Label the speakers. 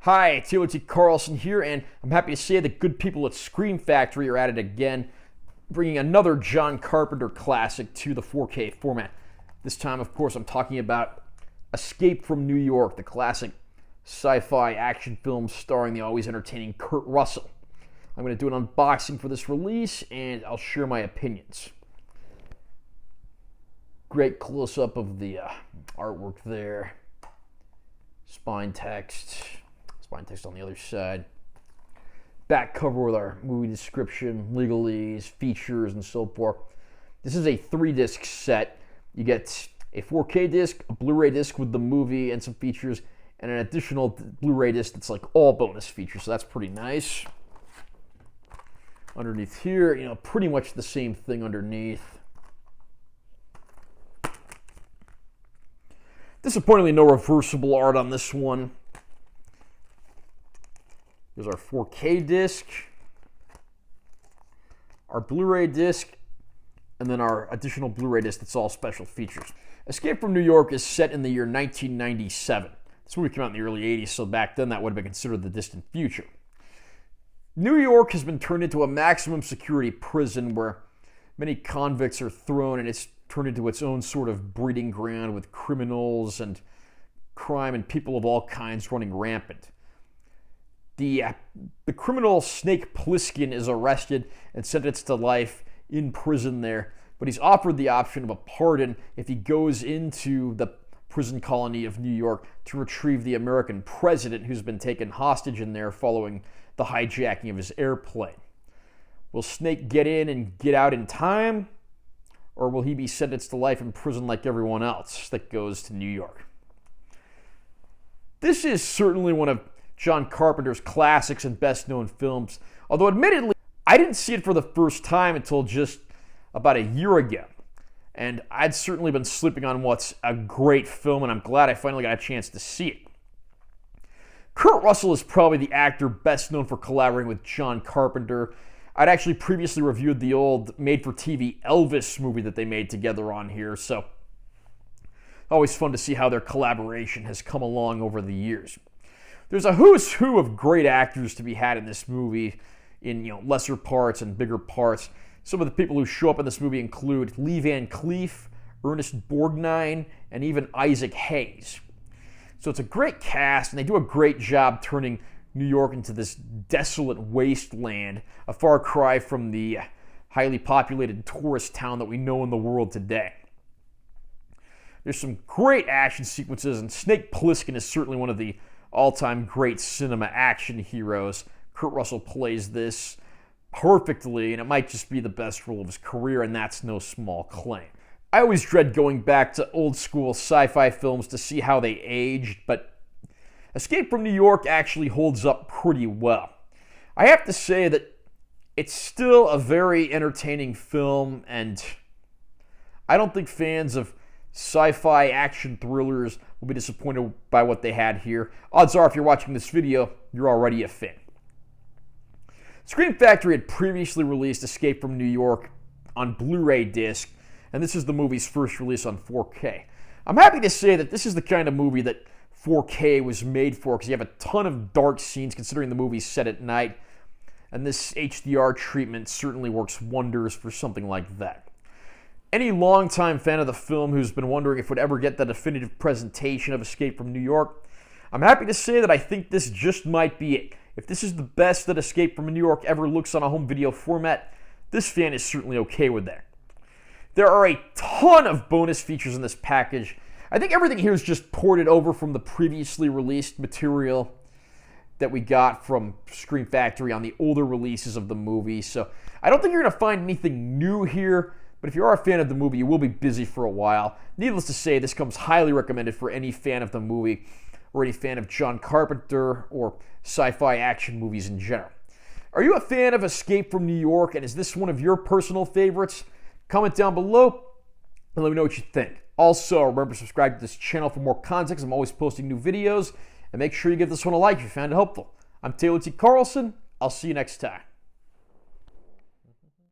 Speaker 1: Hi, it's UHD Carlson here, and I'm happy to say the good people at Screen Factory are at it again, bringing another John Carpenter classic to the 4K format. This time, of course, I'm talking about Escape from New York, the classic sci-fi action film starring the always entertaining Kurt Russell. I'm going to do an unboxing for this release, and I'll share my opinions. Great close-up of the artwork there. Spine text on the other side. Back cover with our movie description, legalese, features, and so forth. This is a 3-disc set. You get a 4K disc, a Blu-ray disc with the movie and some features, and an additional Blu-ray disc that's like all bonus features, so that's pretty nice. Underneath here, pretty much the same thing underneath. Disappointingly, no reversible art on this one. Here's our 4K disc, our Blu-ray disc, and then our additional Blu-ray disc that's all special features. Escape from New York is set in the year 1997. This movie came out in the early 80s, so back then that would have been considered the distant future. New York has been turned into a maximum security prison where many convicts are thrown, and it's turned into its own sort of breeding ground with criminals and crime and people of all kinds running rampant. The criminal Snake Plissken is arrested and sentenced to life in prison there, but he's offered the option of a pardon if he goes into the prison colony of New York to retrieve the American president who's been taken hostage in there following the hijacking of his airplane. Will Snake get in and get out in time, or will he be sentenced to life in prison like everyone else that goes to New York? This is certainly one of John Carpenter's classics and best-known films, although admittedly, I didn't see it for the first time until just about a year ago. And I'd certainly been sleeping on what's a great film, and I'm glad I finally got a chance to see it. Kurt Russell is probably the actor best known for collaborating with John Carpenter. I'd actually previously reviewed the old made-for-TV Elvis movie that they made together on here, so always fun to see how their collaboration has come along over the years. There's a who's who of great actors to be had in this movie in lesser parts and bigger parts. Some of the people who show up in this movie include Lee Van Cleef, Ernest Borgnine, and even Isaac Hayes. So it's a great cast, and they do a great job turning New York into this desolate wasteland, a far cry from the highly populated tourist town that we know in the world today. There's some great action sequences, and Snake Plissken is certainly one of the all-time great cinema action heroes. Kurt Russell plays this perfectly, and it might just be the best role of his career, and that's no small claim. I always dread going back to old-school sci-fi films to see how they aged, but Escape from New York actually holds up pretty well. I have to say that it's still a very entertaining film, and I don't think fans of sci-fi action thrillers will be disappointed by what they had here. Odds are, if you're watching this video, you're already a fan. Screen Factory had previously released Escape from New York on Blu-ray Disc, and this is the movie's first release on 4K. I'm happy to say that this is the kind of movie that 4K was made for, because you have a ton of dark scenes considering the movie's set at night, and this HDR treatment certainly works wonders for something like that. Any longtime fan of the film who's been wondering if we'd ever get the definitive presentation of Escape from New York, I'm happy to say that I think this just might be it. If this is the best that Escape from New York ever looks on a home video format, this fan is certainly okay with that. There are a ton of bonus features in this package. I think everything here is just ported over from the previously released material that we got from Screen Factory on the older releases of the movie, so I don't think you're going to find anything new here. But if you are a fan of the movie, you will be busy for a while. Needless to say, this comes highly recommended for any fan of the movie or any fan of John Carpenter or sci-fi action movies in general. Are you a fan of Escape from New York, and is this one of your personal favorites? Comment down below and let me know what you think. Also, remember to subscribe to this channel for more content, 'cause I'm always posting new videos. And make sure you give this one a like if you found it helpful. I'm Taylor T. Carlson. I'll see you next time.